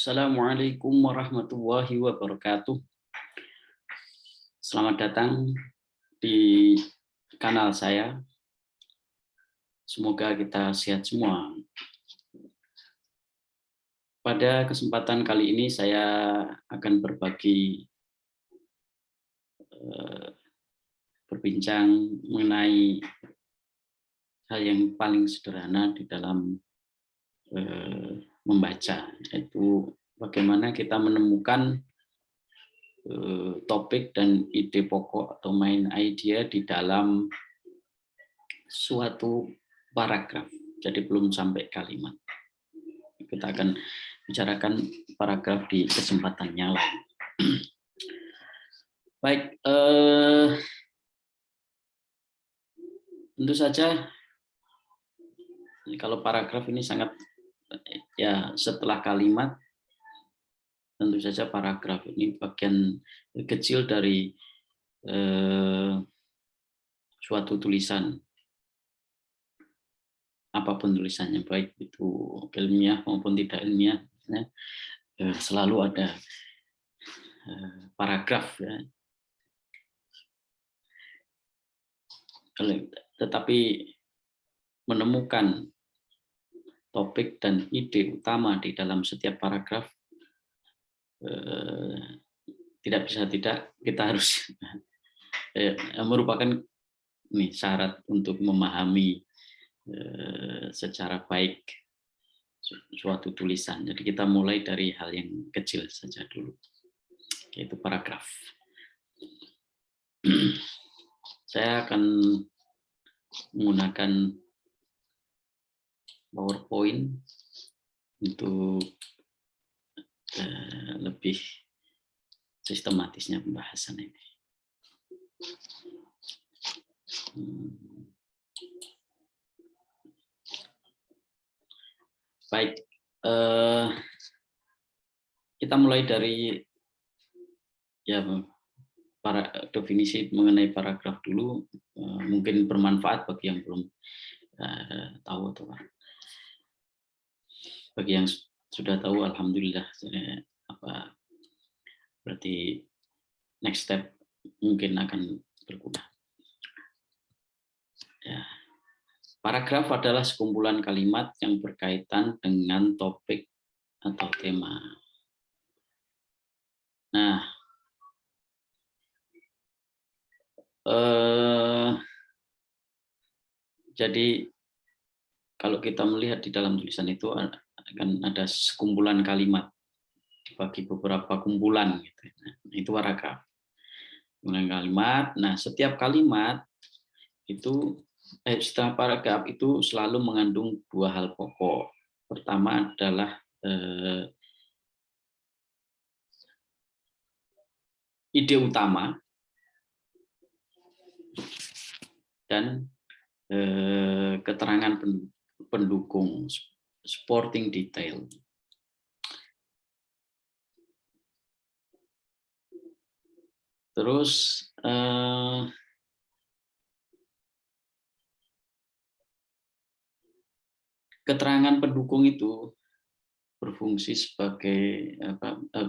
Assalamualaikum warahmatullahi wabarakatuh. Selamat datang di kanal saya. Semoga kita sehat semua. Pada kesempatan kali ini saya akan berbincang mengenai hal yang paling sederhana di dalam membaca, yaitu bagaimana kita menemukan topik dan ide pokok atau main idea di dalam suatu paragraf. Jadi belum sampai kalimat. Kita akan bicarakan paragraf di kesempatan yang lain. Baik, tentu saja kalau paragraf ini sangat setelah kalimat, tentu saja paragraf ini bagian kecil dari suatu tulisan, apapun tulisannya, baik itu ilmiah maupun tidak ilmiah, selalu ada paragraf, ya. Tetapi menemukan topik dan ide utama di dalam setiap paragraf tidak bisa tidak, kita harus merupakan syarat untuk memahami secara baik suatu tulisan. Jadi kita mulai dari hal yang kecil saja dulu, yaitu paragraf. Saya akan menggunakan PowerPoint untuk lebih sistematisnya pembahasan ini. Baik, kita mulai dari definisi mengenai paragraf dulu, mungkin bermanfaat bagi yang belum tahu atau bagi yang sudah tahu, alhamdulillah. Berarti next step mungkin akan berguna. Ya. Paragraf adalah sekumpulan kalimat yang berkaitan dengan topik atau tema. Nah, jadi kalau kita melihat di dalam tulisan itu akan ada sekumpulan kalimat dibagi beberapa kumpulan, gitu. Nah, itu paragraf. Kumpulan kalimat. Nah, setiap kalimat itu setelah paragraf itu selalu mengandung dua hal pokok. Pertama adalah ide utama dan keterangan pendukung, supporting detail. Terus keterangan pendukung itu berfungsi sebagai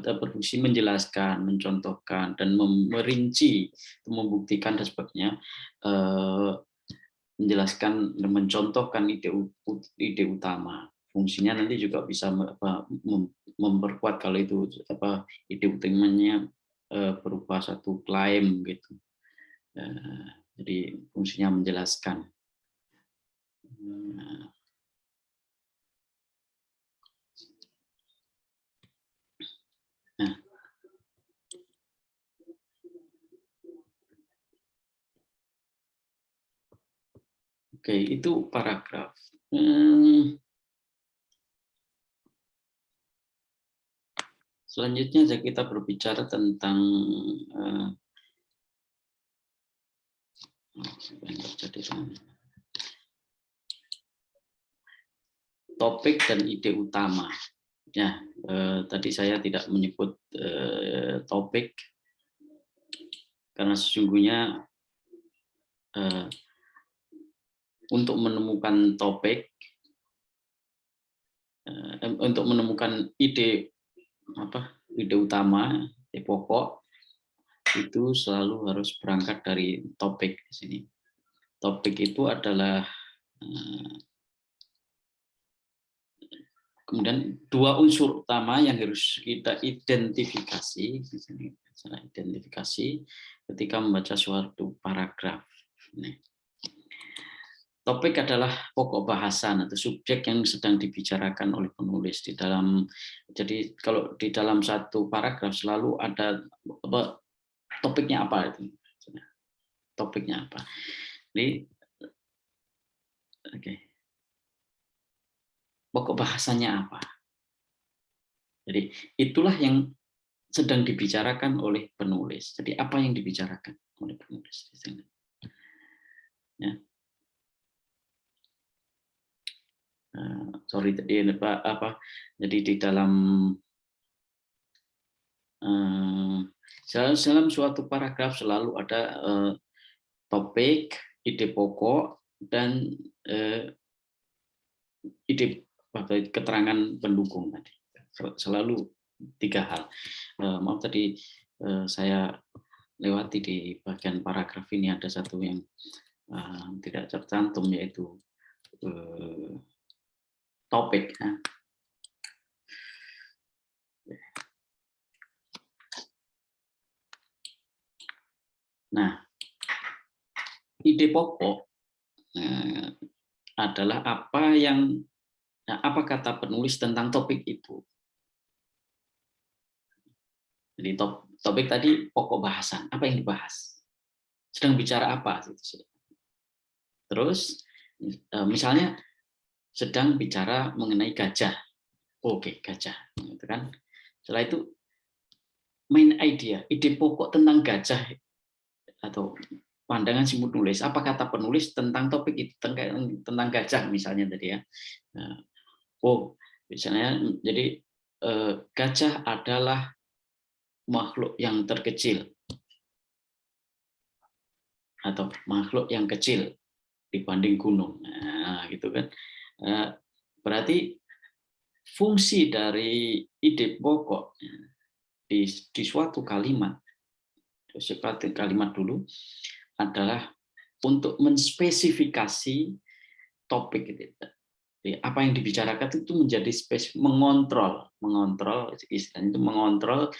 berfungsi menjelaskan, mencontohkan, dan merinci, membuktikan dan sebagainya, menjelaskan dan mencontohkan ide utama. Fungsinya nanti juga bisa memperkuat kalau itu ide utamanya berupa satu klaim, gitu. Jadi fungsinya menjelaskan. Nah, oke, itu paragraf. Selanjutnya kita berbicara tentang topik dan ide utama. Ya, tadi saya tidak menyebut topik karena sesungguhnya untuk menemukan topik, untuk menemukan ide ide utama, ide pokok itu selalu harus berangkat dari topik di sini. Topik itu adalah kemudian dua unsur utama yang harus kita identifikasi di sini. Identifikasi ketika membaca suatu paragraf. Topik adalah pokok bahasan atau subjek yang sedang dibicarakan oleh penulis di dalam. Jadi kalau di dalam satu paragraf selalu ada topiknya apa itu. Topiknya apa. Jadi pokok bahasanya apa. Jadi itulah yang sedang dibicarakan oleh penulis. Jadi apa yang dibicarakan oleh penulis di sini. Ya. Sorry tadi apa? Jadi di dalam dalam suatu paragraf selalu ada topik, ide pokok, dan ide keterangan pendukung tadi. Selalu 3 hal. Maaf tadi saya lewati di bagian paragraf ini ada satu yang tidak tercantum, yaitu topik. Nah, ide pokok adalah apa kata penulis tentang topik itu. Jadi topik tadi pokok bahasan, apa yang dibahas, sedang bicara apa. Terus misalnya sedang bicara mengenai gajah, oke, gajah, gitu kan. Setelah itu main idea, ide pokok tentang gajah atau pandangan si penulis, apa kata penulis tentang topik itu, tentang gajah misalnya tadi ya. Misalnya jadi gajah adalah makhluk yang terkecil atau makhluk yang kecil dibanding gunung. Nah, gitu kan. Berarti fungsi dari ide pokok di suatu kalimat dulu adalah untuk menspesifikasi topik itu. Jadi, apa yang dibicarakan itu menjadi mengontrol istilahnya itu mengontrol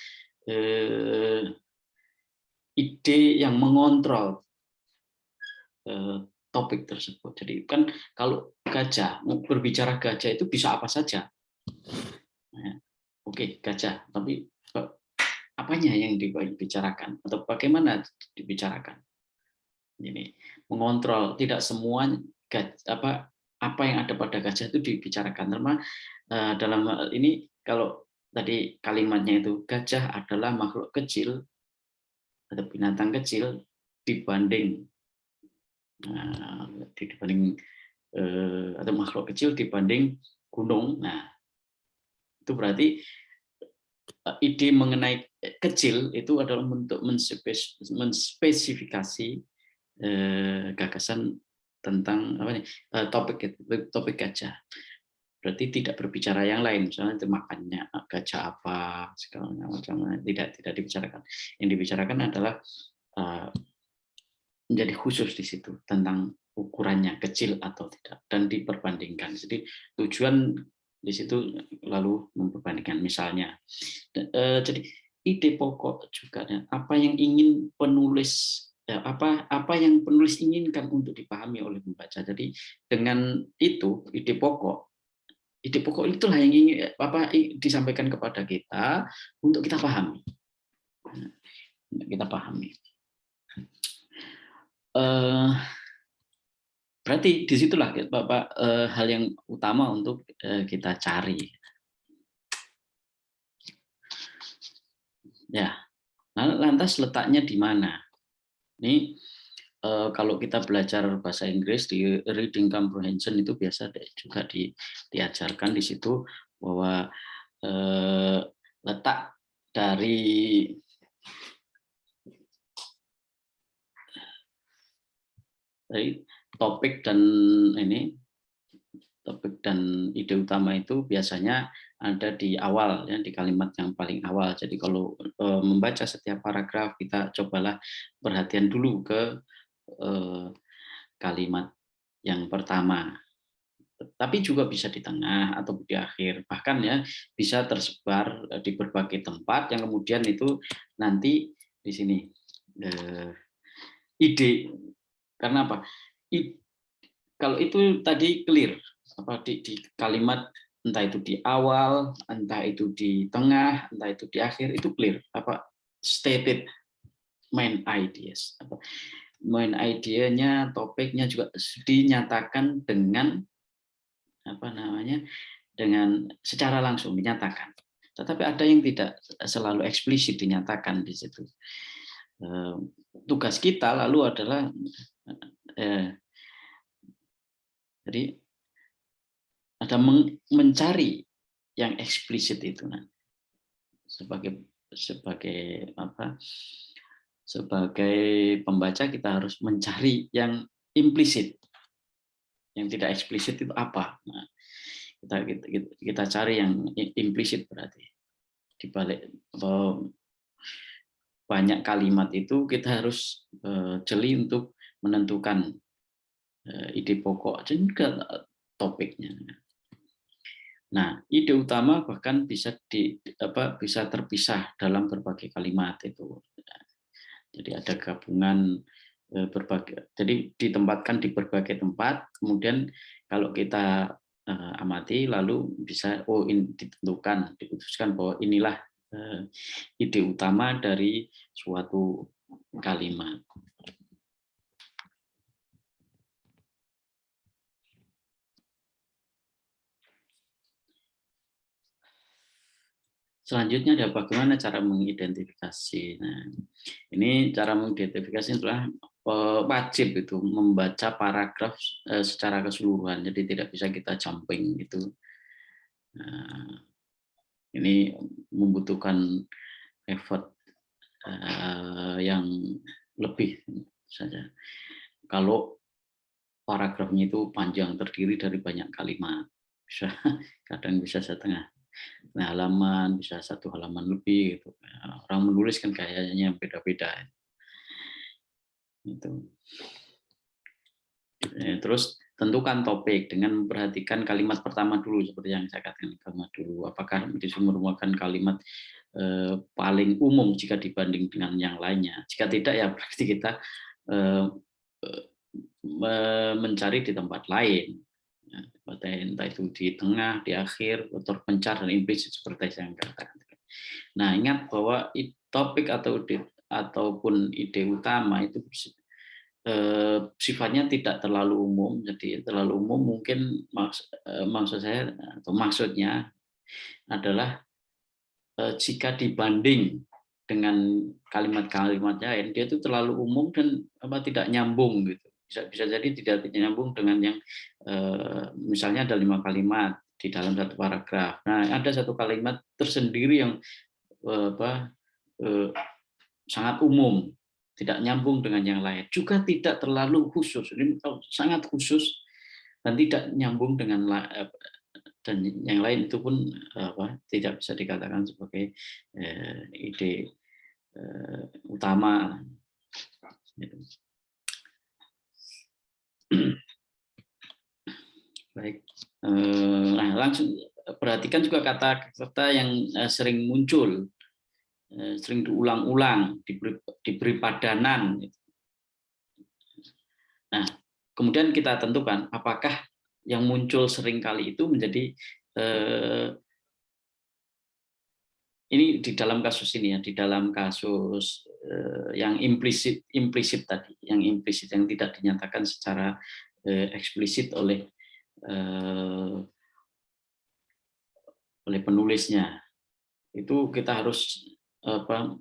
ide yang mengontrol topik tersebut. Jadi kan kalau berbicara gajah itu bisa apa saja. Oke, gajah, tapi apanya yang dibicarakan atau bagaimana dibicarakan? Ini mengontrol, tidak semua apa yang ada pada gajah itu dibicarakan. Karena dalam hal ini kalau tadi kalimatnya itu gajah adalah makhluk kecil atau binatang kecil dibanding atau makhluk kecil dibanding gunung. Nah, itu berarti ide mengenai kecil itu adalah untuk menspesifikasi gagasan tentang topik gajah. Berarti tidak berbicara yang lain, misalnya itu makannya gajah apa segala macam, tidak dibicarakan. Yang dibicarakan adalah menjadi khusus di situ tentang ukurannya kecil atau tidak dan diperbandingkan. Jadi tujuan di situ lalu memperbandingkan. Misalnya, jadi ide pokok juga apa yang ingin penulis apa yang penulis inginkan untuk dipahami oleh pembaca. Jadi dengan itu ide pokok itulah yang ingin disampaikan kepada kita untuk kita pahami. Berarti disitulah Bapak hal yang utama untuk kita cari. Ya, lantas letaknya di mana? Ini kalau kita belajar bahasa Inggris di reading comprehension itu biasa juga diajarkan di situ bahwa letak dari topik dan topik dan ide utama itu biasanya ada di awal, ya, di kalimat yang paling awal. Jadi kalau membaca setiap paragraf, kita cobalah perhatian dulu ke kalimat yang pertama. Tapi juga bisa di tengah atau di akhir, bahkan ya bisa tersebar di berbagai tempat yang kemudian itu nanti di sini ide, karena apa? Kalau itu tadi clear apa di kalimat, entah itu di awal, entah itu di tengah, entah itu di akhir, itu clear apa stated main ideas, apa main idenya, topiknya juga dinyatakan dengan apa namanya, dengan secara langsung dinyatakan. Tetapi ada yang tidak selalu eksplisit dinyatakan di situ. Tugas kita lalu adalah jadi ada mencari yang eksplisit itu, nah, sebagai apa? Sebagai pembaca kita harus mencari yang implisit, yang tidak eksplisit itu apa? Nah, kita cari yang implisit, berarti di balik banyak kalimat itu kita harus jeli untuk menentukan ide pokok dan juga topiknya. Nah, ide utama bahkan bisa bisa terpisah dalam berbagai kalimat itu. Jadi ada gabungan berbagai, jadi ditempatkan di berbagai tempat, kemudian kalau kita amati lalu bisa ini ditentukan, diputuskan bahwa inilah ide utama dari suatu kalimat. Selanjutnya ada bagaimana cara mengidentifikasi. Nah, ini cara mengidentifikasi adalah wajib itu membaca paragraf secara keseluruhan, jadi tidak bisa kita jumping gitu. Nah, ini membutuhkan effort yang lebih saja. Kalau paragrafnya itu panjang, terdiri dari banyak kalimat, bisa kadang bisa setengah halaman, bisa 1 halaman lebih gitu. Orang menulis kan kayaknya beda-beda. Itu. Terus tentukan topik dengan memperhatikan kalimat pertama dulu, seperti yang saya katakan kalimat dulu. Apakah itu merupakan kalimat paling umum jika dibanding dengan yang lainnya. Jika tidak, ya berarti kita mencari di tempat lain. Entah itu di tengah, di akhir, terpencar dan implisit seperti yang saya katakan. Nah, ingat bahwa topik ataupun ide utama itu sifatnya tidak terlalu umum. Jadi terlalu umum mungkin maksud saya atau maksudnya adalah jika dibanding dengan kalimat-kalimat lain, dia itu terlalu umum dan tidak nyambung gitu. Bisa jadi tidak nyambung dengan yang misalnya ada 5 kalimat di dalam satu paragraf. Nah, ada satu kalimat tersendiri yang sangat umum, tidak nyambung dengan yang lain. Juga tidak terlalu khusus. Ini sangat khusus dan tidak nyambung dengan dan yang lain, itu pun tidak bisa dikatakan sebagai ide utama. Baik, nah langsung perhatikan juga kata-kata yang sering muncul, sering diulang-ulang, diberi padanan. Nah, kemudian kita tentukan apakah yang muncul sering kali itu menjadi ini di dalam kasus ini ya, di dalam kasus yang implisit tadi, yang implisit yang tidak dinyatakan secara eksplisit oleh penulisnya, itu kita harus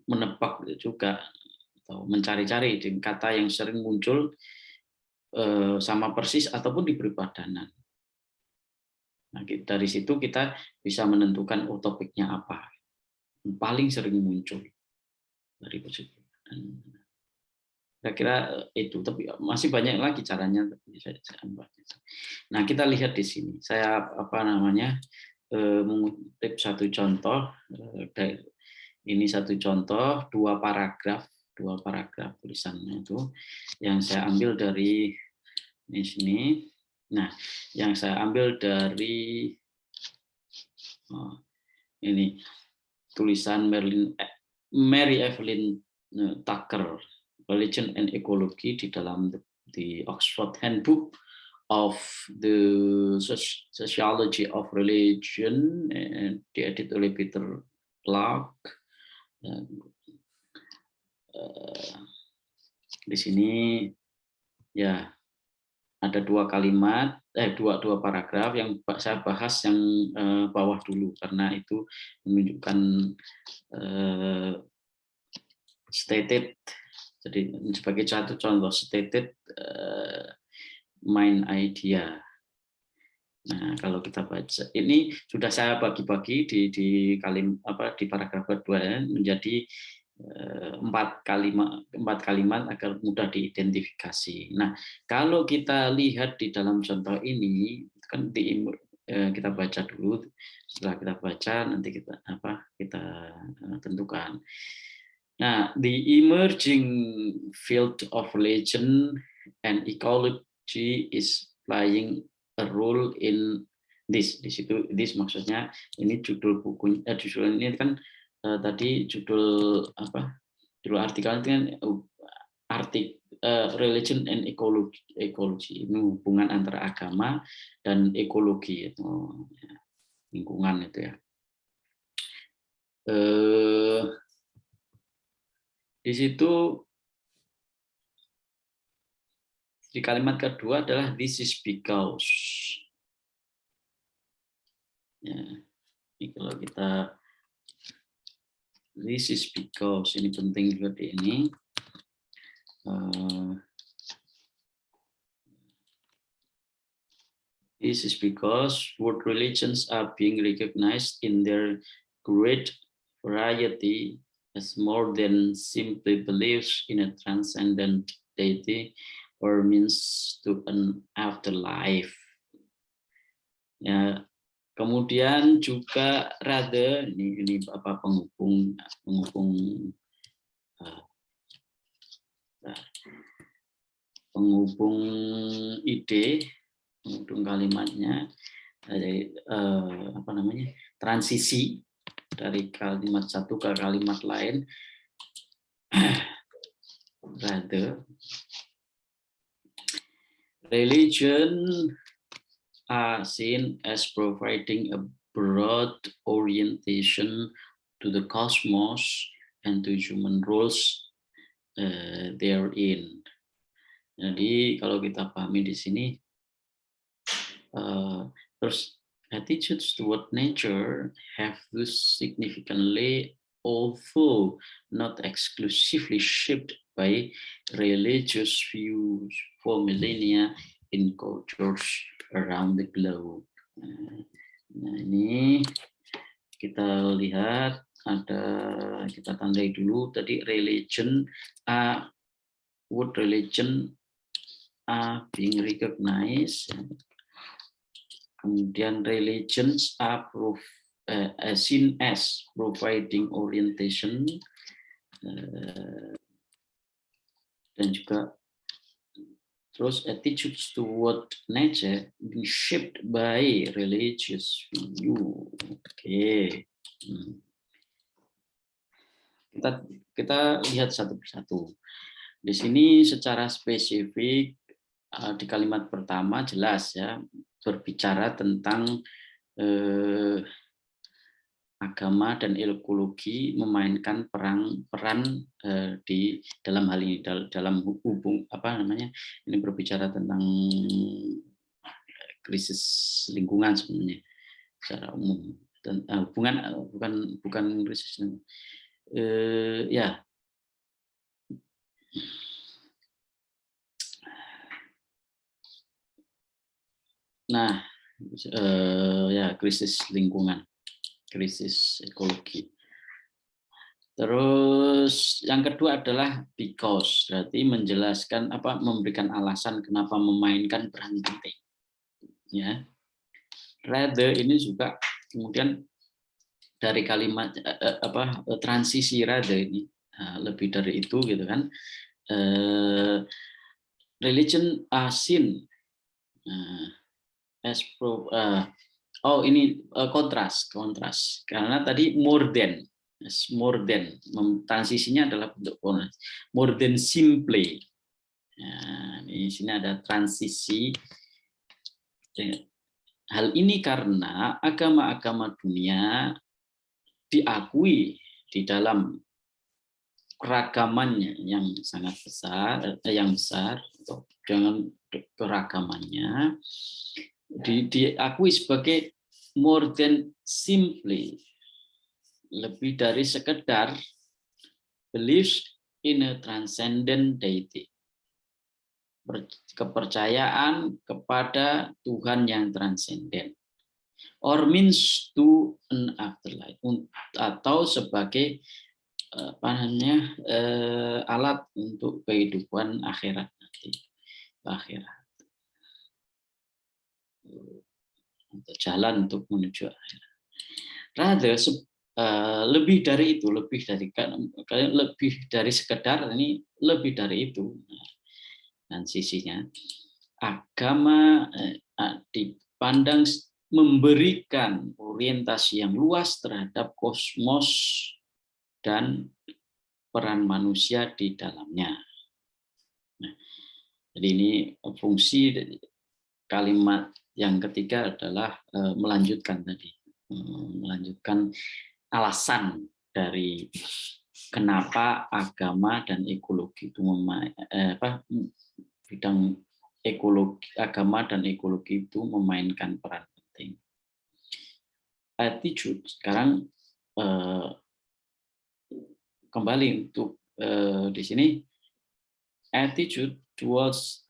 menebak juga atau mencari-cari kata yang sering muncul sama persis ataupun diberi padanan. Nah, dari situ kita bisa menentukan topiknya apa yang paling sering muncul dari positif. Kira-kira itu, tapi masih banyak lagi caranya. Nah, kita lihat di sini. Saya mengutip satu contoh. Ini satu contoh, dua paragraf tulisannya itu yang saya ambil dari sini. Nah, yang saya ambil dari ini tulisan Mary Evelyn Tucker, Religion and Ecology, di dalam the Oxford Handbook of the Sociology of Religion, diedit oleh Peter Clark. Di sini ya ada dua kalimat, dua paragraf yang saya bahas yang bawah dulu karena itu menunjukkan stated. Jadi sebagai satu contoh stated main idea. Nah, kalau kita baca ini sudah saya bagi-bagi di paragraf kedua menjadi 4 kalimat agar mudah diidentifikasi. Nah, kalau kita lihat di dalam contoh ini kan kita baca dulu, setelah kita baca nanti kita tentukan. Nah, the emerging field of religion and ecology is playing a role in this. Di situ, this maksudnya ini judul buku, judul ini kan tadi judul artikel itu kan religion and ecology, ini hubungan antara agama dan ekologi itu lingkungan itu ya. Di situ di kalimat kedua adalah this is because. Ya, ini kalau kita this is because, ini penting juga di ini. This is because world religions are being recognized in their great variety as more than simply beliefs in a transcendent deity or means to an afterlife. Ya, kemudian juga rather ini penghubung ide, penghubung kalimatnya dari transisi dari kalimat satu ke kalimat lain. Rather, religion are seen as providing a broad orientation to the cosmos and to human roles therein. Jadi kalau kita pahami di sini, terus attitudes toward nature have thus significantly, although not exclusively, shaped by religious views for millennia in cultures around the globe. Nah, ini kita lihat kita tandai dulu tadi religion, word religion being recognized. Kemudian religions are seen as providing orientation, dan juga terus attitudes toward nature being shaped by religious view. Oke. Kita lihat satu persatu. Di sini secara spesifik di kalimat pertama jelas ya, berbicara tentang agama dan ekologi memainkan peran di dalam hal ini, dalam hubung ini berbicara tentang krisis lingkungan sebenarnya secara umum, dan bukan krisis ya. Nah, ya krisis lingkungan, krisis ekologi. Terus yang kedua adalah because, berarti menjelaskan memberikan alasan kenapa memainkan peran penting. Ya, rather ini juga kemudian dari kalimat transisi rather ini lebih dari itu gitu kan. Religion sin as ini kontras karena tadi more than transisinya adalah bentuk more than simply. Nah, di sini ada transisi. Hal ini karena agama-agama dunia diakui di dalam keragamannya yang sangat besar, atau dengan keragamannya diakui sebagai more than simply, lebih dari sekedar beliefs in a transcendent deity, kepercayaan kepada Tuhan yang transenden, or means to an afterlife, atau sebagai alat untuk kehidupan akhirat nanti, akhirat, untuk jalan untuk menuju akhirat. Rather lebih dari itu, lebih dari sekedar, ini lebih dari itu. Dan sisinya agama dipandang memberikan orientasi yang luas terhadap kosmos dan peran manusia di dalamnya. Nah, jadi ini fungsi kalimat yang ketiga adalah melanjutkan alasan dari kenapa agama dan ekologi itu bidang ekologi, agama dan ekologi itu memainkan peran penting. Attitude sekarang kembali untuk di sini, attitude towards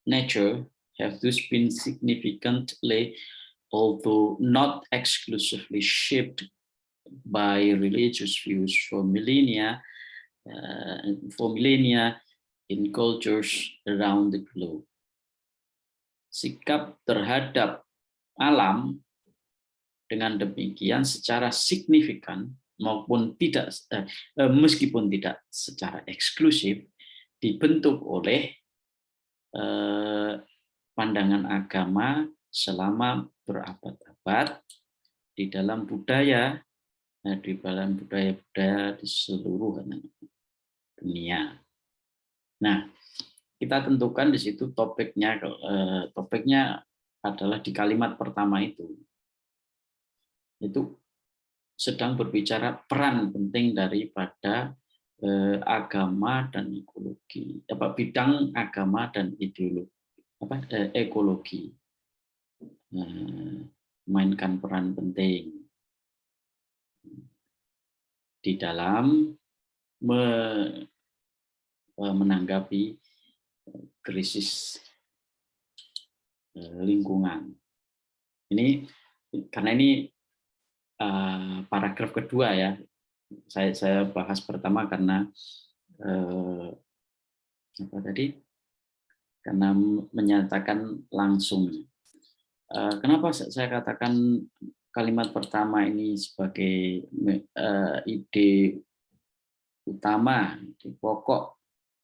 nature have thus been significantly, although not exclusively, shaped by religious views for millennia in cultures around the globe. Sikap terhadap alam dengan demikian secara signifikan maupun tidak, meskipun tidak secara eksklusif, dibentuk oleh pandangan agama selama berabad-abad di dalam budaya di seluruh dunia. Nah, kita tentukan di situ topiknya adalah di kalimat pertama itu sedang berbicara peran penting daripada agama dan ekologi, bidang agama dan ekologi mainkan peran penting di dalam menanggapi krisis lingkungan. Ini karena ini paragraf kedua ya, saya bahas pertama karena karena menyatakan langsung. Kenapa saya katakan kalimat pertama ini sebagai ide utama, ide pokok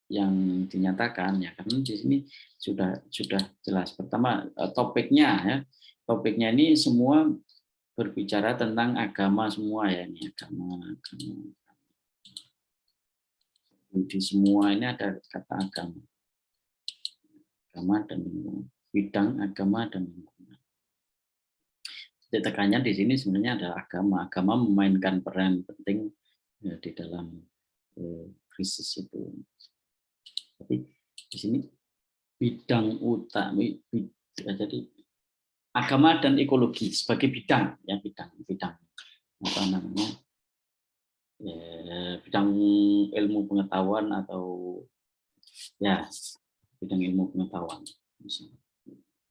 yang dinyatakan ya, karena di sini sudah jelas. Pertama topiknya ini semua berbicara tentang agama semua ya, ini agama. Di semua ini ada kata agama dan bidang agama dan lingkungan. Jadi tekannya di sini sebenarnya adalah agama memainkan peran penting di dalam krisis itu. Tapi di sini bidang utama, jadi agama dan ekologi sebagai bidang apa namanya, bidang ilmu pengetahuan atau ya bidang ilmu pengetahuan.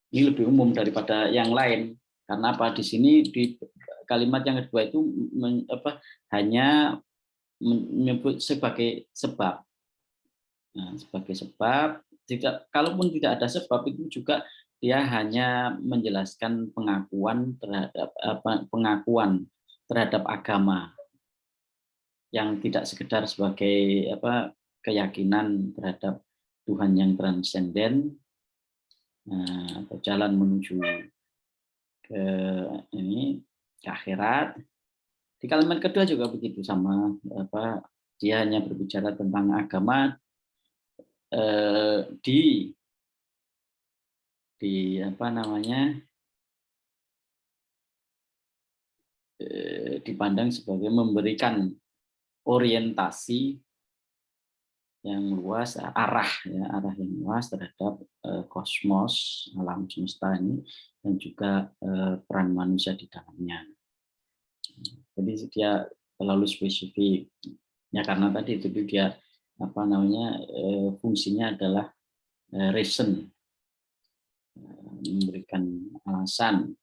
Ini lebih umum daripada yang lain karena apa, di sini di kalimat yang kedua itu hanya menyebut sebagai sebab. Nah, sebagai sebab, kalaupun tidak ada sebab itu juga dia hanya menjelaskan pengakuan terhadap agama yang tidak sekedar sebagai keyakinan terhadap Tuhan yang transenden, atau jalan menuju ke ke akhirat. Di kalimat kedua juga begitu, sama dia hanya berbicara tentang agama di dipandang sebagai memberikan orientasi yang luas, arah yang luas terhadap kosmos, alam semesta ini, dan juga peran manusia di dalamnya. Jadi dia terlalu spesifik ya, karena tadi itu dia fungsinya adalah reason, memberikan alasan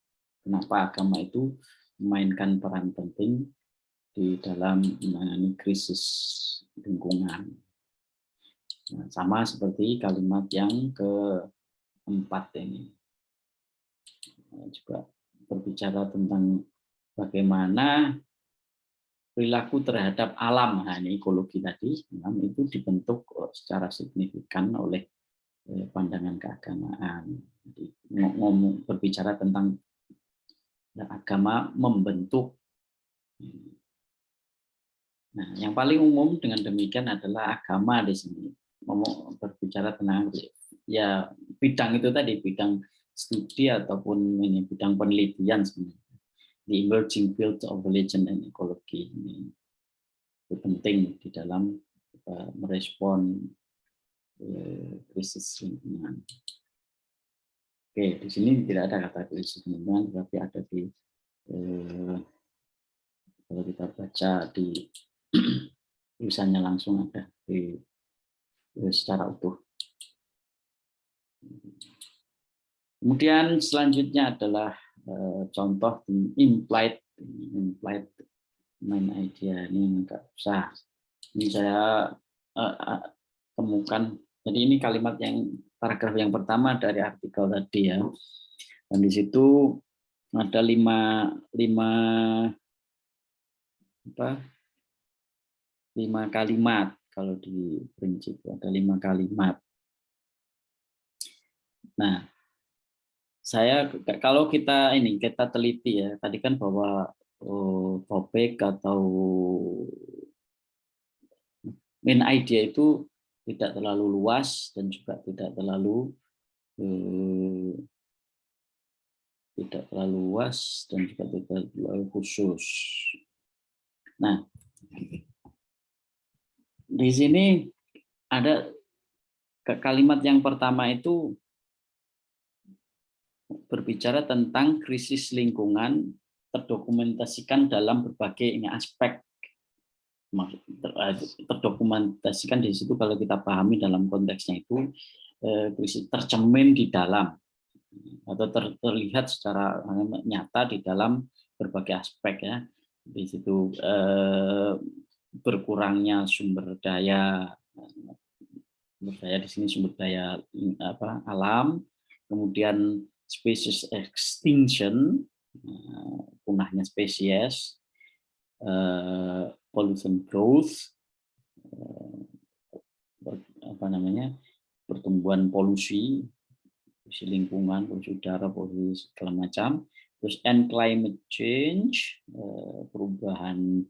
kenapa agama itu memainkan peran penting di dalam menangani krisis lingkungan. Nah, sama seperti kalimat yang keempat ini, juga berbicara tentang bagaimana perilaku terhadap alam. Nah, ini ekologi tadi, alam itu dibentuk secara signifikan oleh pandangan keagamaan. Jadi, berbicara tentang agama membentuk. Nah, yang paling umum dengan demikian adalah agama di sini. Berbicara tentang ya bidang itu tadi, bidang studi ataupun bidang penelitian sebenarnya. The emerging field of religion and ecology ini itu penting di dalam merespon krisis lingkungan. Oke, di sini tidak ada kata krisis lingkungan, tapi ada di kalau kita baca di tulisannya langsung ada di secara utuh. Kemudian selanjutnya adalah contoh implied main idea. Ini agak susah. Ini saya temukan. Jadi ini kalimat yang paragraf yang pertama dari artikel tadi ya. Dan di situ ada lima kalimat. Kalau di prinsip ada 5 kalimat. Nah, kalau kita teliti ya, tadi kan bahwa topik atau main idea itu tidak terlalu luas dan juga tidak terlalu luas dan juga tidak terlalu khusus. Nah, di sini ada kalimat yang pertama itu berbicara tentang krisis lingkungan terdokumentasikan dalam berbagai aspek. Terdokumentasikan di situ kalau kita pahami dalam konteksnya itu krisis tercermin di dalam atau terlihat secara nyata di dalam berbagai aspek ya. Di situ berkurangnya sumber daya di sini sumber daya alam, kemudian species extinction, punahnya spesies, pollution growth, pertumbuhan polusi lingkungan, polusi udara, polusi segala macam, terus and climate change, perubahan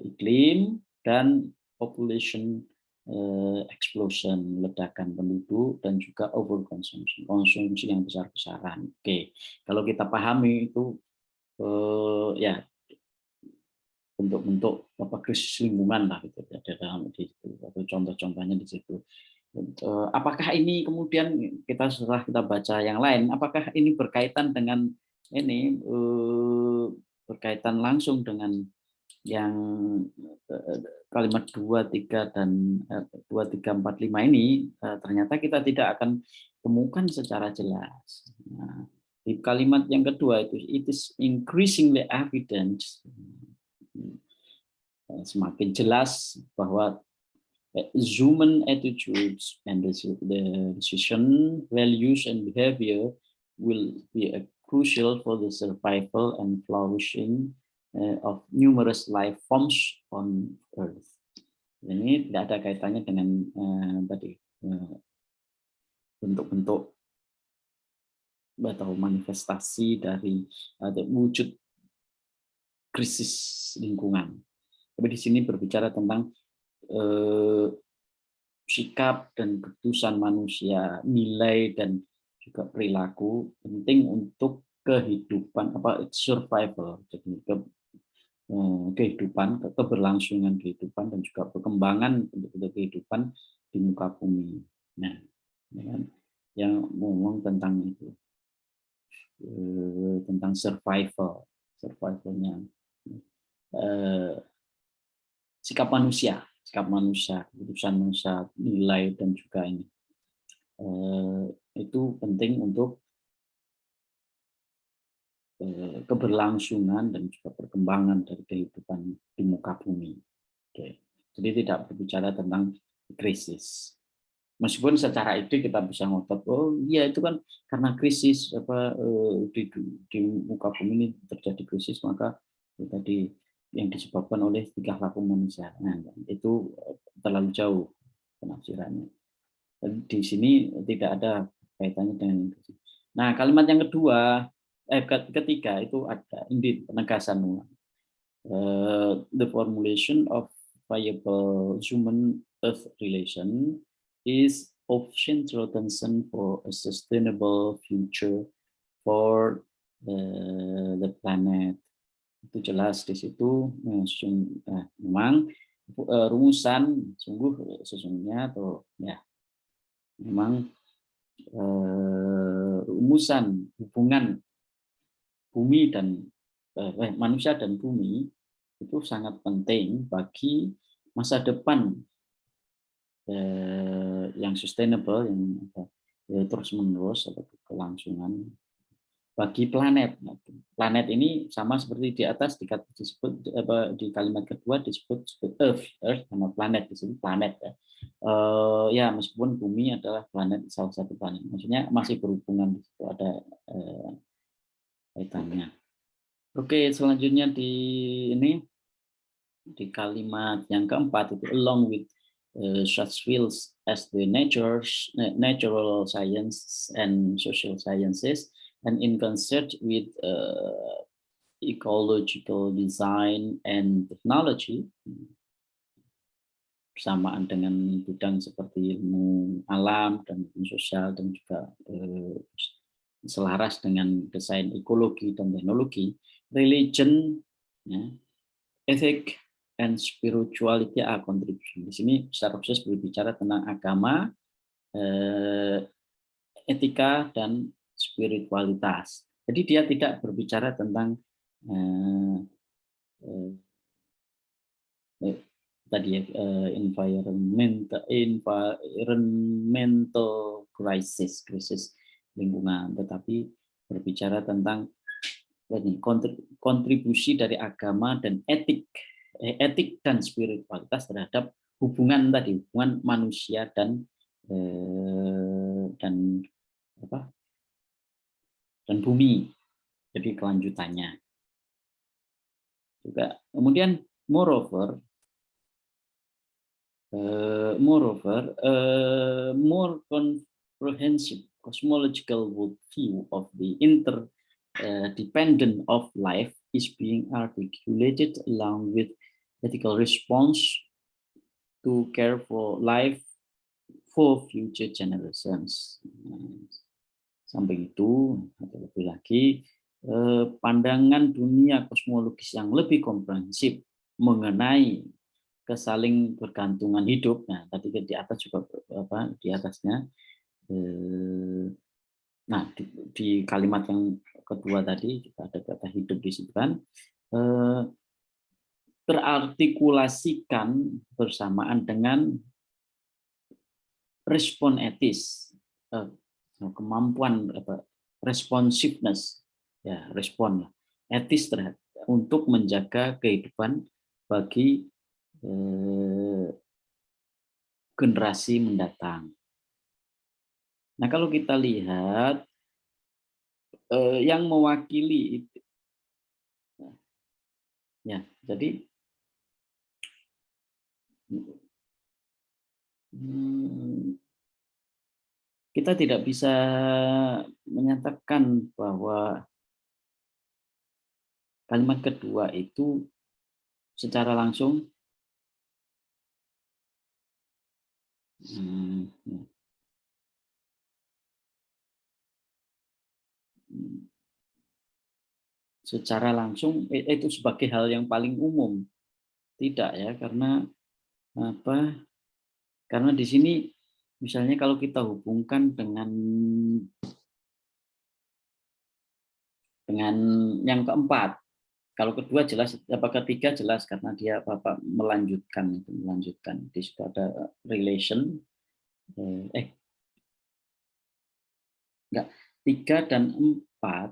iklim, dan population explosion, ledakan penduduk, dan juga overconsumption, konsumsi yang besar-besaran. Oke, kalau kita pahami itu ya bentuk-bentuk krisis lingkungan lah gitu ada dalam di situ, atau contoh-contohnya di situ. Apakah ini kemudian setelah kita baca yang lain, apakah ini berkaitan dengan berkaitan langsung dengan yang kalimat 2, 3 dan 2, 3, 4, 5 ini? Ternyata kita tidak akan temukan secara jelas. Nah, di kalimat yang kedua itu it is increasingly evident semakin jelas bahwa human attitudes and the decision, values, and behavior will be crucial for the survival and flourishing of numerous life forms on Earth. Ini tidak ada kaitannya dengan tadi bentuk-bentuk atau manifestasi dari wujud krisis lingkungan. Tapi di sini berbicara tentang sikap dan keputusan manusia, nilai dan juga perilaku penting untuk kehidupan survival, jadi kehidupan, keberlangsungan kehidupan dan juga perkembangan untuk kehidupan di muka bumi. Nah, yang ngomong tentang itu, tentang survivalnya, sikap manusia, keputusan manusia, nilai dan juga ini itu penting untuk keberlangsungan dan juga perkembangan dari kehidupan di muka bumi. Oke. Jadi tidak berbicara tentang krisis. Meskipun secara ide kita bisa ngotot, oh iya itu kan karena krisis di muka bumi ini terjadi krisis, maka tadi yang disebabkan oleh tingkah laku manusia. Nah, itu terlalu jauh penafsirannya. Dan di sini tidak ada kaitannya dengan krisis. Nah, kalimat yang kedua, ketiga itu ada indeed penegasan ulang. The formulation of viable human earth relation is of central concern for a sustainable future for the planet. Itu jelas di situ memang rumusan sesungguhnya atau ya memang rumusan hubungan bumi dan manusia dan bumi itu sangat penting bagi masa depan yang sustainable, yang terus-menerus atau kelangsungan bagi planet. Planet ini sama seperti di atas disebut di kalimat kedua disebut Earth sama planet, disebut planet ya. Ya meskipun bumi adalah planet, salah satu planet, maksudnya masih berhubungan, di situ ada kaitannya. Oke, selanjutnya di kalimat yang keempat itu along with such fields as the natural science and social sciences and in concert with ecological design and technology, bersamaan dengan bidang seperti ilmu alam dan ilmu sosial dan juga selaras dengan desain ekologi dan teknologi, religion, ya, ethic, and spirituality are contribution. Di sini secara khusus berbicara tentang agama, etika, dan spiritualitas. Jadi dia tidak berbicara tentang tadi ya, environmental krisis lingkungan, tetapi berbicara tentang kontribusi dari agama dan etik dan spiritualitas terhadap hubungan manusia dan bumi. Jadi kelanjutannya juga. Kemudian moreover, more comprehensive cosmological worldview of the interdependent of life is being articulated along with ethical response to care for life for future generations. Samping itu, atau lebih lagi, pandangan dunia kosmologis yang lebih komprehensif mengenai kesaling bergantungan hidup. Nah, tadi di atas juga di atasnya. Nah, di kalimat yang kedua tadi juga ada kata hidup di situ kan, terartikulasikan bersamaan dengan respon etis, kemampuan responsiveness, ya respon etis untuk menjaga kehidupan bagi generasi mendatang. Nah, kalau kita lihat yang mewakili itu, ya, jadi kita tidak bisa menyatakan bahwa kalimat kedua itu secara langsung hmm, secara langsung itu sebagai hal yang paling umum. Tidak ya, karena apa? Karena di sini misalnya kalau kita hubungkan dengan yang keempat, kalau kedua jelas, apa ketiga jelas karena dia apa melanjutkan di situ ada relation enggak, tiga dan empat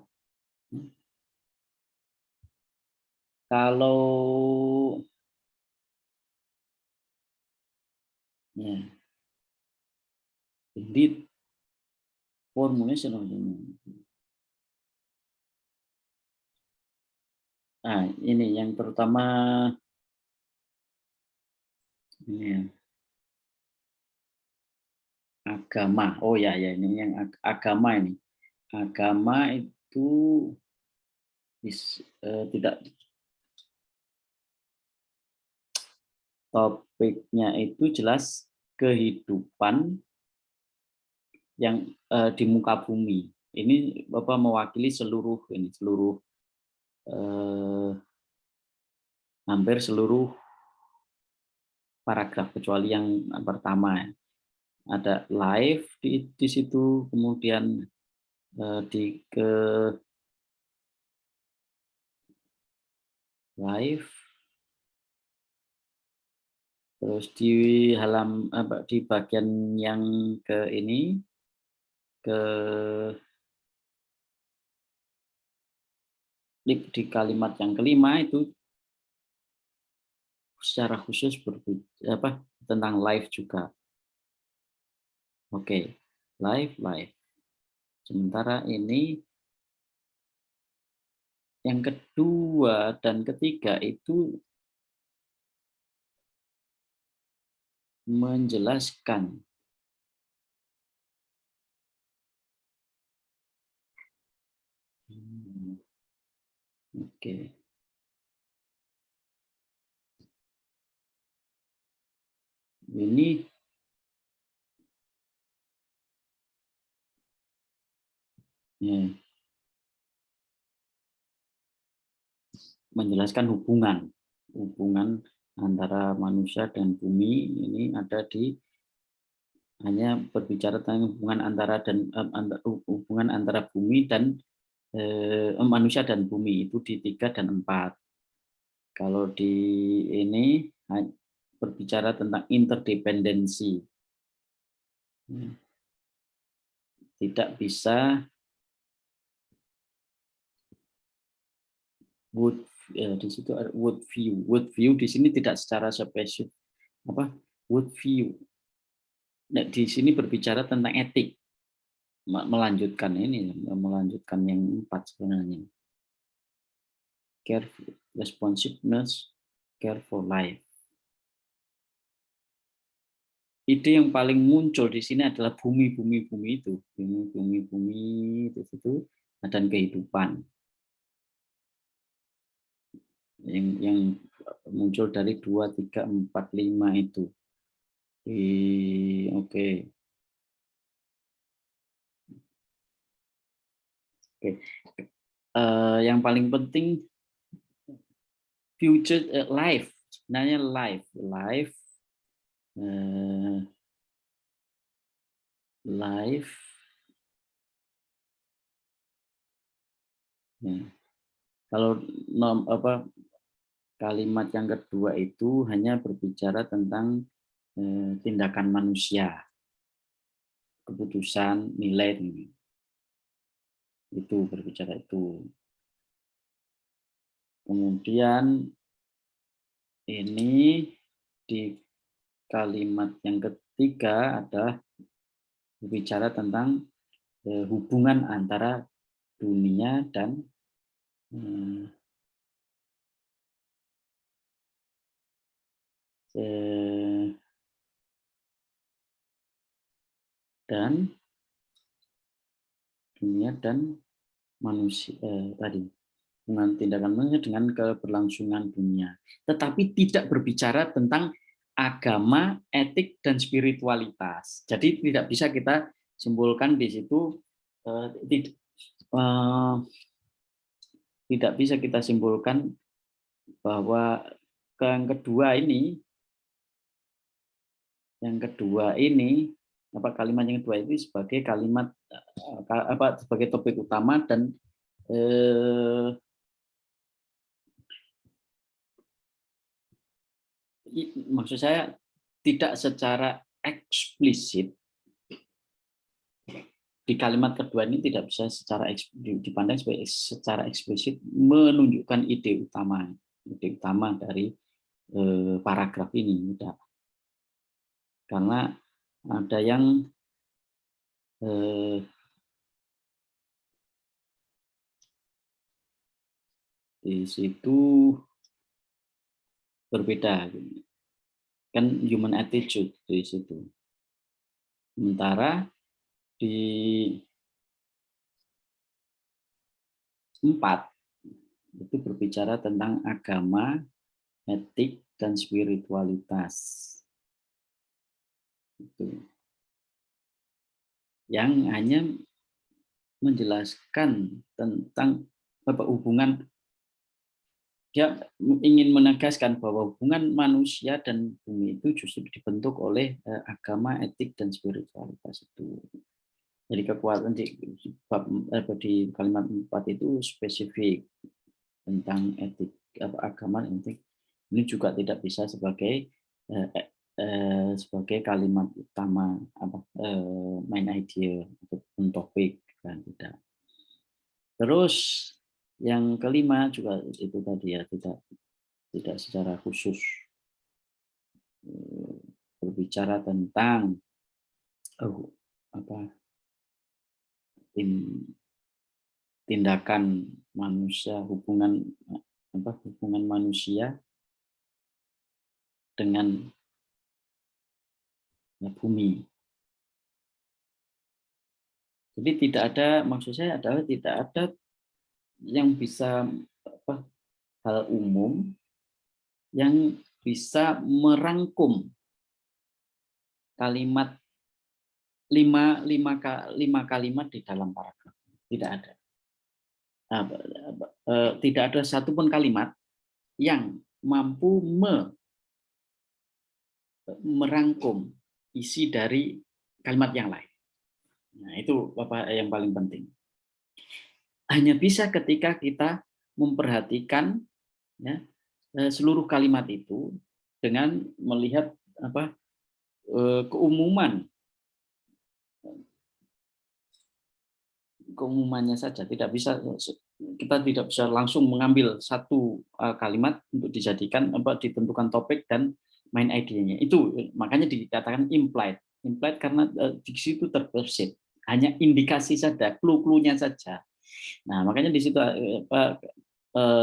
kalau ya indeed formulation of the ini yang terutama ini ya, agama. Oh ya ya ini yang agama ini. Agama itu tidak topiknya itu jelas kehidupan yang di muka bumi. Ini Bapak mewakili seluruh hampir seluruh paragraf kecuali yang pertama. Ada live di situ, kemudian di ke live, terus di bagian yang ke ini ke di kalimat yang kelima itu secara khusus tentang live juga. Oke, live. Sementara ini yang kedua dan ketiga itu menjelaskan. Oke. Ini ya, menjelaskan hubungan antara manusia dan bumi ini hanya berbicara tentang hubungan antara bumi dan manusia dan bumi itu di 3 dan 4. Kalau di ini berbicara tentang interdependensi. Tidak bisa di situ ada wood view di sini tidak secara spesifik wood view. Nah, di sini berbicara tentang etik, melanjutkan yang 4 sebenarnya. Care, responsiveness, care for life. Ide yang paling muncul di sini adalah bumi itu, itu dan kehidupan. Yang muncul dari 2, 3, 4, 5 itu. Oke. Yang paling penting future life, sebenarnya life ya. Kalau kalimat yang kedua itu hanya berbicara tentang tindakan manusia, keputusan, nilai itu berbicara itu. Kemudian ini di kalimat yang ketiga adalah berbicara tentang hubungan antara dunia dan dunia dan manusia tadi dengan tindakan manusia dengan keberlangsungan dunia, tetapi tidak berbicara tentang agama, etik, dan spiritualitas. Jadi tidak bisa kita simpulkan di situ tidak bisa kita simpulkan bahwa yang kedua ini kalimat yang kedua ini sebagai kalimat sebagai topik utama dan maksud saya tidak secara eksplisit di kalimat kedua ini tidak bisa dipandang secara eksplisit menunjukkan ide utama dari paragraf ini, tidak. Karena ada yang di situ berbeda, kan human attitude di situ. Sementara di 4 itu berbicara tentang agama, etik, dan spiritualitas. Itu. Yang hanya menjelaskan tentang hubungan, dia ingin menegaskan bahwa hubungan manusia dan bumi itu justru dibentuk oleh agama, etik, dan spiritualitas itu. Jadi kekuatan di kalimat 4 itu spesifik tentang etik, agama, etik. Ini juga tidak bisa sebagai kalimat utama main idea ataupun topik, kan tidak. Terus yang kelima juga itu tadi ya, tidak secara khusus berbicara tentang tindakan manusia, hubungan manusia dengan bumi. Jadi tidak ada, maksud saya adalah tidak ada yang bisa hal umum yang bisa merangkum kalimat lima kalimat di dalam paragraf. Tidak ada. Tidak ada satupun kalimat yang mampu merangkum isi dari kalimat yang lain. Nah, itu Bapak yang paling penting. Hanya bisa ketika kita memperhatikan ya, seluruh kalimat itu dengan melihat keumumannya saja. Kita tidak bisa langsung mengambil satu kalimat untuk dijadikan ditentukan topik dan main idenya. Itu makanya dikatakan implied karena di situ terbesit, hanya indikasi saja, clue-nya saja. Nah, makanya di situ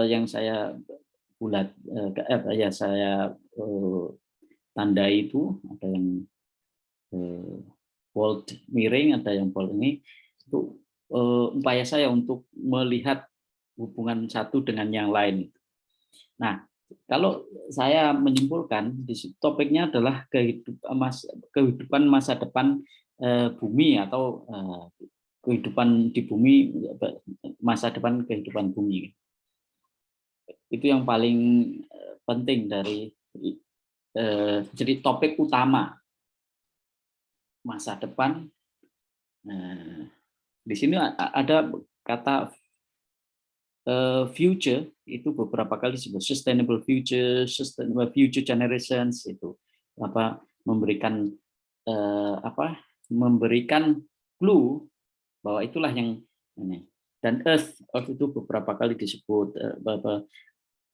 yang saya saya tandai itu ada yang bold miring, ada yang bold ini, itu upaya saya untuk melihat hubungan satu dengan yang lain. Nah, kalau saya menyimpulkan, topiknya adalah kehidupan masa depan bumi atau kehidupan di bumi, masa depan kehidupan bumi. Itu yang paling penting dari jadi topik utama masa depan. Di sini ada kata future, itu beberapa kali disebut sustainable future generations, itu memberikan clue bahwa itulah yang ini. Dan earth itu beberapa kali disebut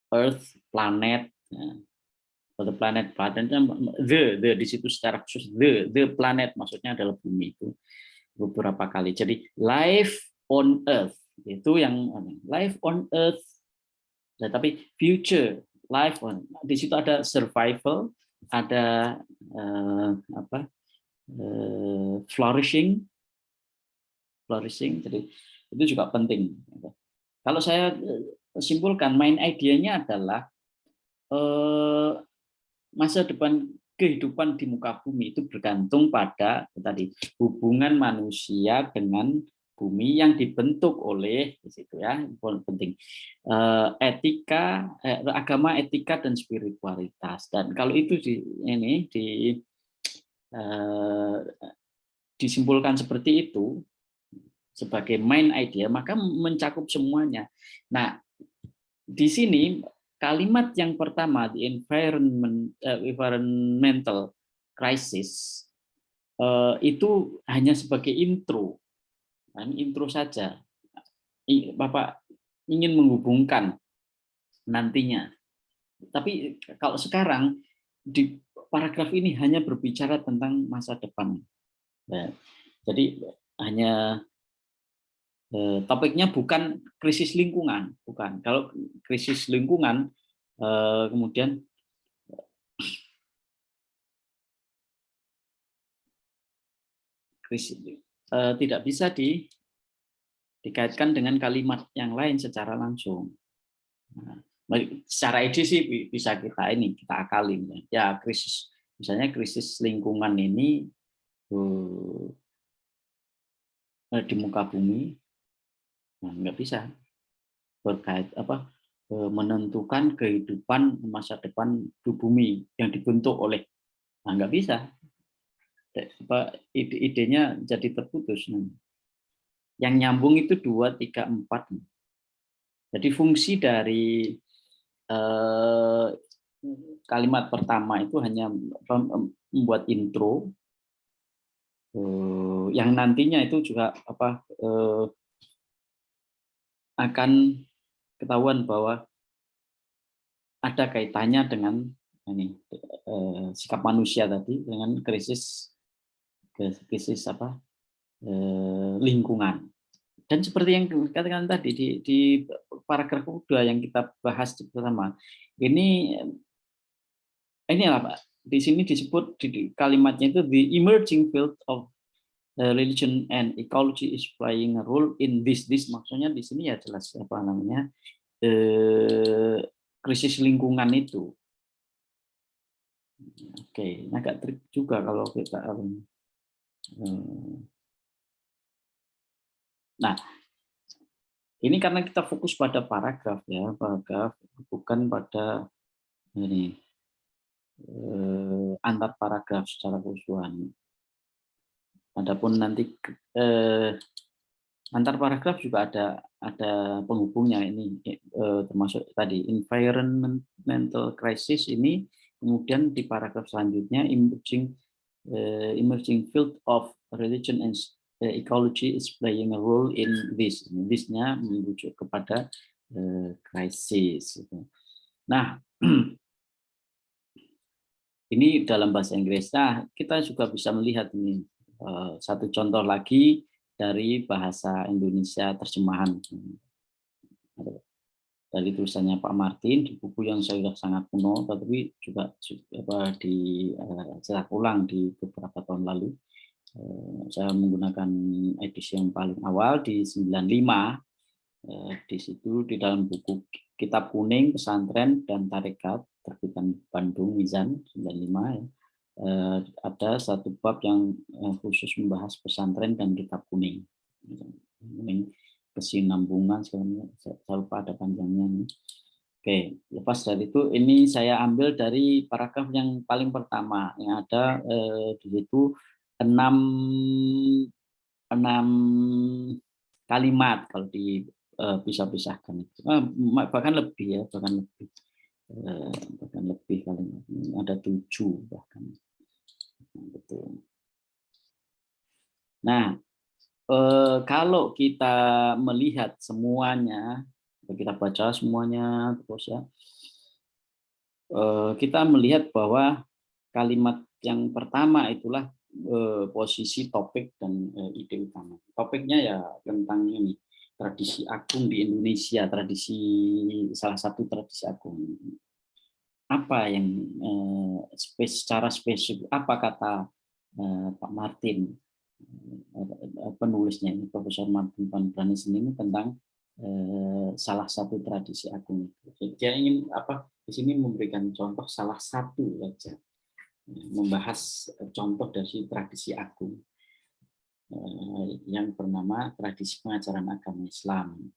earth, planet, The planet, planetnya the di situ secara khusus the planet maksudnya adalah bumi itu beberapa kali. Jadi life on earth itu yang life on earth. Nah, tapi future life on di situ ada survival, ada flourishing. Jadi itu juga penting. Kalau saya simpulkan, main idenya adalah masa depan kehidupan di muka bumi itu bergantung pada tadi hubungan manusia dengan bumi yang dibentuk oleh di situ ya, penting etika, agama, etika dan spiritualitas. Dan kalau itu disimpulkan seperti itu sebagai main idea, maka mencakup semuanya. Nah, di sini kalimat yang pertama, the environmental crisis, itu hanya sebagai intro, intro saja. Bapak ingin menghubungkan nantinya. Tapi kalau sekarang di paragraf ini hanya berbicara tentang masa depan. Nah, jadi hanya topiknya bukan krisis lingkungan, bukan. Kalau krisis lingkungan kemudian krisis tidak bisa dikaitkan dengan kalimat yang lain secara langsung. Nah, secara ide sih bisa kita akalin ya, krisis misalnya krisis lingkungan ini di muka bumi, nah, nggak bisa berkait menentukan kehidupan masa depan di bumi yang dibentuk oleh, nah, nggak bisa. Idenya jadi terputus. Yang nyambung itu 2, 3, 4. Jadi fungsi dari kalimat pertama itu hanya membuat intro, yang nantinya itu juga akan ketahuan bahwa ada kaitannya dengan sikap manusia tadi dengan krisis lingkungan. Dan seperti yang dikatakan tadi di paragraf kedua yang kita bahas pertama, inilah Pak, di sini disebut di kalimatnya itu the emerging field of religion and ecology is playing a role in this. Maksudnya di sini ya jelas krisis lingkungan itu. Oke, agak trik juga kalau kita nah, ini karena kita fokus pada paragraf ya, paragraf bukan pada ini antar paragraf secara keseluruhan. Adapun nanti antar paragraf juga ada penghubungnya ini, termasuk tadi environmental crisis ini, kemudian di paragraf selanjutnya emerging field of religion and ecology is playing a role in this. This-nya merujuk kepada krisis. Nah, ini dalam bahasa Inggris. Nah, kita juga bisa melihat ini satu contoh lagi dari bahasa Indonesia terjemahan dari tulisannya Pak Martin di buku yang sudah sangat kuno, tapi juga dicetak ulang di beberapa tahun lalu. Saya menggunakan edisi yang paling awal di 95. Di situ di dalam buku Kitab Kuning Pesantren dan Tarekat terbitan Bandung Mizan 95 ya, ada satu bab yang khusus membahas pesantren dan kitab kuning. Kesinambungan, saya lupa ada panjangnya. Oke, lepas dari itu ini saya ambil dari paragraf yang paling pertama yang ada di situ 6 kalimat kalau dipisah-pisahkan, bahkan lebih ya, bahkan lebih kalimat, ada 7 bahkan. Betul. Nah, kalau kita melihat semuanya, kita baca semuanya terus ya, kita melihat bahwa kalimat yang pertama itulah posisi topik dan ide utama. Topiknya ya tentang ini, tradisi agung di Indonesia, salah satu tradisi agung. Apa yang secara spesifik, apa kata Pak Martin, penulisnya ini, Profesor Martin van Branisen ini tentang salah satu tradisi agung itu. Dia ingin di sini memberikan contoh salah satu saja, membahas contoh dari tradisi agung yang bernama tradisi pengajaran agama Islam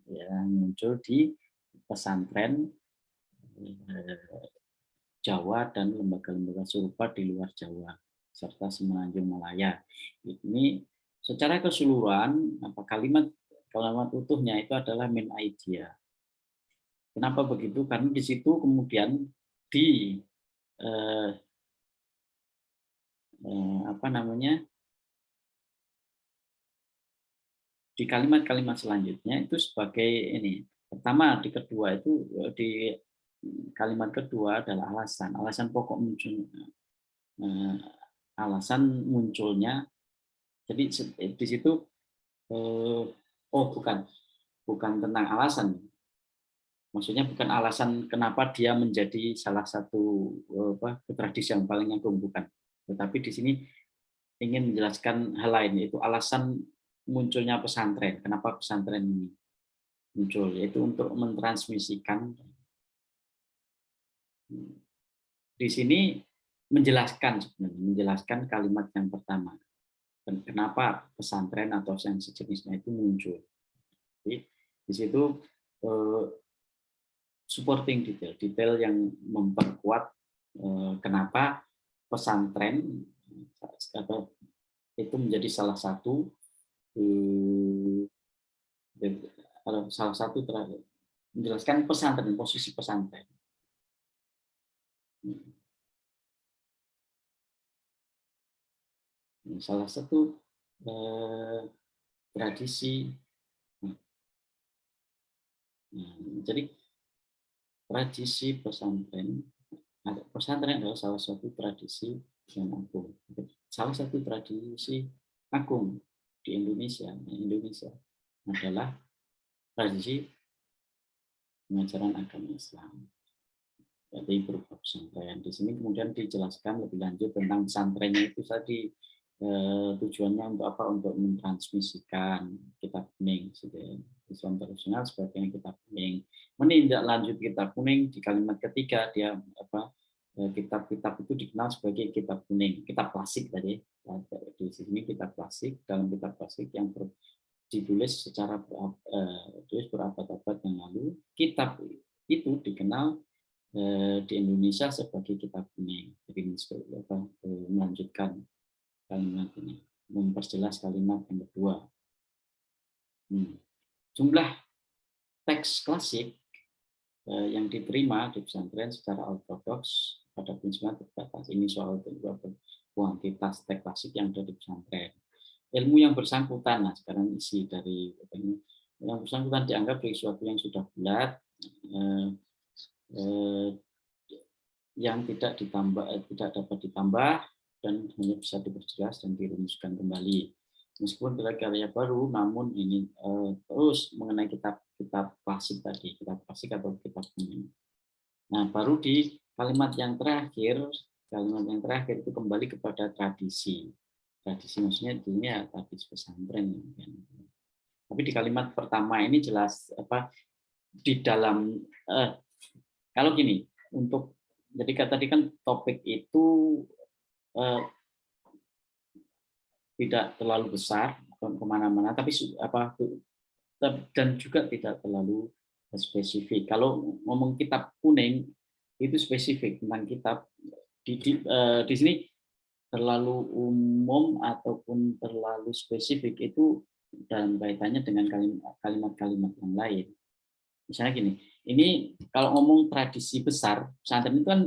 yang muncul di pesantren Jawa dan lembaga-lembaga serupa di luar Jawa serta Semenanjung Malaya. Ini secara keseluruhan kalimat utuhnya itu adalah main idea. Kenapa begitu? Karena di situ kemudian di di kalimat-kalimat selanjutnya itu sebagai ini. Pertama, di kedua itu di kalimat kedua adalah alasan pokok alasan munculnya. Jadi di situ bukan tentang alasan. Maksudnya bukan alasan kenapa dia menjadi salah satu tradisi yang paling agung, bukan. Tetapi di sini ingin menjelaskan hal lain, yaitu alasan munculnya pesantren. Kenapa pesantren ini muncul? Yaitu untuk mentransmisikan. Di sini menjelaskan kalimat yang pertama. Kenapa pesantren atau yang sejenisnya itu muncul? Jadi, di situ supporting detail yang memperkuat kenapa pesantren itu menjadi salah satu menjelaskan pesantren, posisi pesantren. Salah satu tradisi. Jadi tradisi pesantren adalah salah satu tradisi yang agung. Salah satu tradisi agung di Indonesia adalah tradisi pengajaran agama Islam. Jadi berupa pesantren. Di sini kemudian dijelaskan lebih lanjut tentang pesantrennya itu tadi, tujuannya untuk apa? Untuk mentransmisikan kitab kuning, Islam tradisional sebagai kitab kuning. Menindaklanjut kitab kuning di kalimat ketiga dia kitab-kitab itu dikenal sebagai kitab kuning, kitab klasik tadi. Di sini kitab klasik, dalam kitab klasik yang ditulis secara berabad-abad yang lalu, kitab itu dikenal di Indonesia sebagai kitab kuning. Jadi melanjutkan kalimat ini, memperjelas kalimat yang kedua. Jumlah teks klasik yang diterima di pesantren secara ortodoks pada prinsipnya terbatas. Ini soal kuantitas teks klasik yang ada di pesantren. Ilmu yang bersangkutan, nah sekarang isi dari ini, yang bersangkutan dianggap sebagai sesuatu yang sudah bulat, yang tidak dapat ditambah dan hanya bisa diperjelas dan dirumuskan kembali. Meskipun karya baru, namun ini terus mengenai kitab klasik tadi, kitab klasik atau kitab kuning. Nah, baru di kalimat yang terakhir itu kembali kepada tradisi. Tradisi maksudnya ini ya tradisi pesantren. Tapi di kalimat pertama ini jelas di dalam kalau gini, jadi tadi kan topik itu tidak terlalu besar kemana-mana, tapi dan juga tidak terlalu spesifik. Kalau ngomong kitab kuning itu spesifik tentang kitab di sini terlalu umum ataupun terlalu spesifik itu dalam kaitannya dengan kalimat-kalimat yang lain. Misalnya gini, ini kalau ngomong tradisi besar, pesantren itu kan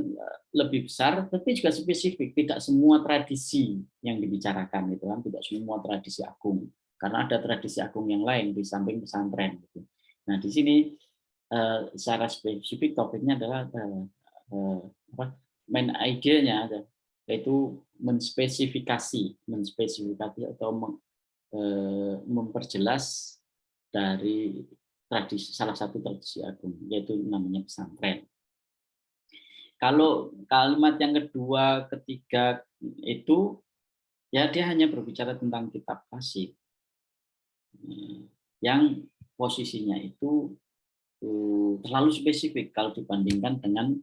lebih besar, tapi juga spesifik. Tidak semua tradisi yang dibicarakan itu kan, tidak semua tradisi agung, karena ada tradisi agung yang lain di samping pesantren. Nah di sini secara spesifik topiknya adalah main idenya yaitu menspesifikasi atau memperjelas dari tradisi, salah satu tradisi agung, yaitu namanya pesantren. Kalau kalimat yang kedua, ketiga itu ya dia hanya berbicara tentang kitab klasik yang posisinya itu terlalu spesifik kalau dibandingkan dengan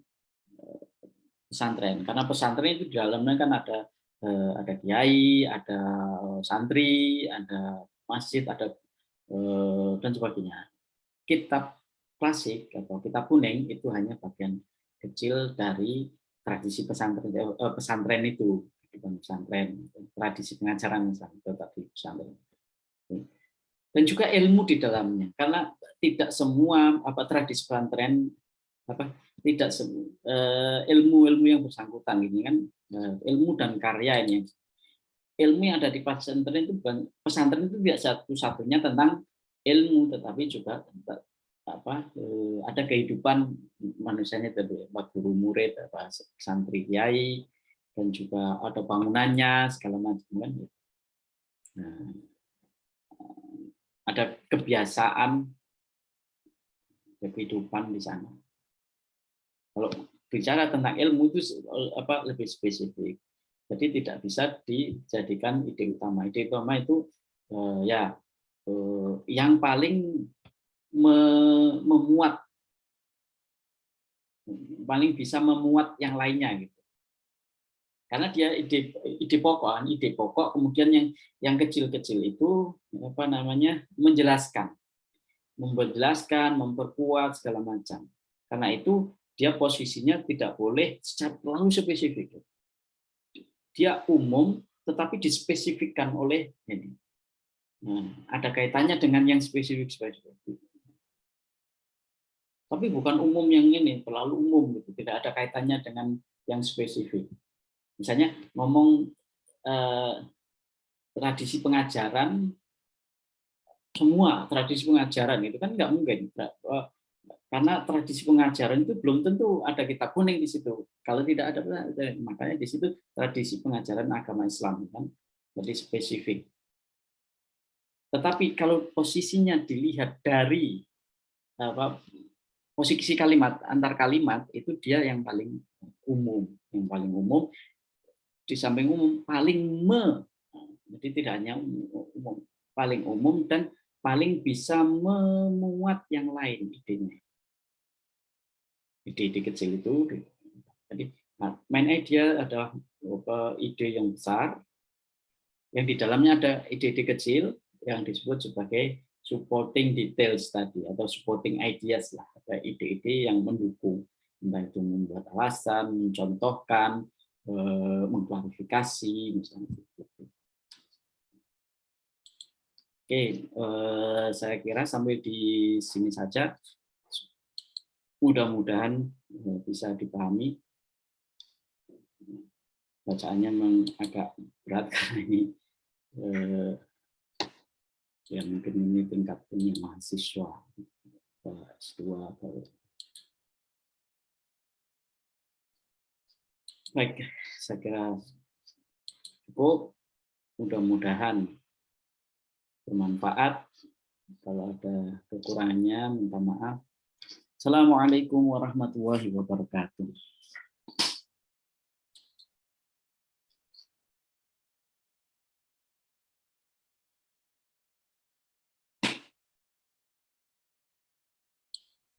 pesantren, karena pesantren itu di dalamnya kan ada kiai, ada santri, ada masjid, ada dan sebagainya. Kitab klasik atau kitab kuning itu hanya bagian kecil dari tradisi pesantren itu, bukan pesantren, tradisi pengajaran misalnya, tetapi pesantren. Dan juga ilmu di dalamnya, karena tidak semua tradisi pesantren tidak ilmu-ilmu yang bersangkutan ini kan, ilmu dan karya ini. Ilmu yang ada di pesantren itu tidak satu-satunya tentang ilmu, tetapi juga ada kehidupan manusianya tadi, guru murid, santri kiai, dan juga ada bangunannya segala macam kan. Nah, ada kebiasaan kehidupan di sana. Kalau bicara tentang ilmu itu lebih spesifik. Jadi tidak bisa dijadikan ide utama. Ide utama itu yang paling memuat, paling bisa memuat yang lainnya gitu. Karena dia ide pokok, kemudian yang kecil-kecil itu menjelaskan, memperkuat segala macam. Karena itu dia posisinya tidak boleh terlalu spesifik. Dia umum, tetapi dispesifikkan oleh ini. Nah, ada kaitannya dengan yang spesifik. Tapi bukan umum yang ini, terlalu umum gitu. Tidak ada kaitannya dengan yang spesifik. Misalnya ngomong tradisi pengajaran, semua tradisi pengajaran itu kan nggak mungkin. Karena tradisi pengajaran itu belum tentu ada kitab kuning di situ. Kalau tidak ada, makanya di situ tradisi pengajaran agama Islam kan, jadi spesifik. Tetapi kalau posisinya dilihat dari posisi kalimat antar kalimat, itu dia yang paling umum, di samping umum jadi tidak hanya umum, paling umum dan paling bisa memuat yang lain idenya. Ide-ide kecil itu, jadi main idea adalah ide yang besar, yang di dalamnya ada ide-ide kecil yang disebut sebagai supporting details tadi, atau supporting ideas lah, ada ide-ide yang mendukung, entah itu membuat alasan, mencontohkan, mengklarifikasi misalnya. Oke, saya kira sampai di sini saja. Mudah-mudahan bisa dipahami. Bacaannya memang agak berat karena ini ya mungkin ini tingkatnya mahasiswa S2 atau baik, saya kira cukup. Mudah-mudahan bermanfaat. Kalau ada kekurangannya minta maaf. Assalamualaikum warahmatullahi wabarakatuh.